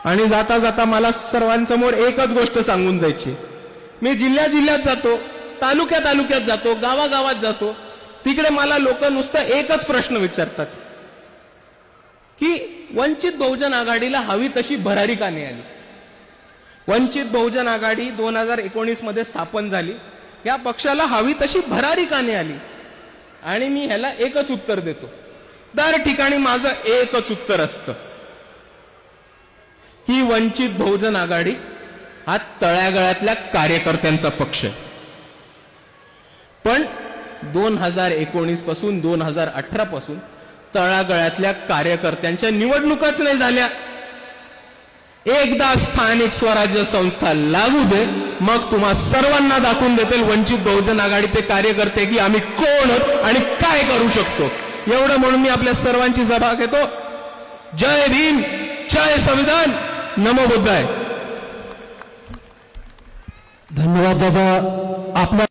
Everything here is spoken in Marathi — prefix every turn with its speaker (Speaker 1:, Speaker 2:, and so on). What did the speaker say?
Speaker 1: आणि जाता जाता मला सर्वांसमोर एकच गोष्ट सांगून जायची. मी जिल्ह्यात जातो, तालुक्यात जातो, गावागावात जातो, तिकडे मला लोक नुसतं एकच प्रश्न विचारतात की वंचित बहुजन आघाडीला हवी तशी भरारी का नाही आली. वंचित बहुजन आघाडी 2019 मध्ये स्थापन झाली, या पक्षाला हवी तशी भरारी का नाही आली. आणि मी ह्याला एकच उत्तर देतो. दर ठिकाणी माझं एकच उत्तर असतं की वंचित बहुजन आघाडी हा तळागाळातल्या कार्यकर्त्यांचा पक्ष आहे. पण 2019 पासून 2018 पासून तळागाळातल्या कार्यकर्त्यांच्या निवडणुकाच नाही झाल्या. एकदा स्थानिक स्वराज्य संस्था लागू दे, मग तुम्हा सर्वांना दाखवून देतील वंचित बहुजन आघाडीचे कार्यकर्ते की आम्ही कोण आहोत आणि काय करू शकतो. एवढं म्हणून मी आपल्या सर्वांची सभा घेतो. जय भीम, जय संविधान, नमो बुद्धाय.
Speaker 2: धन्यवाद दादा. आपल्या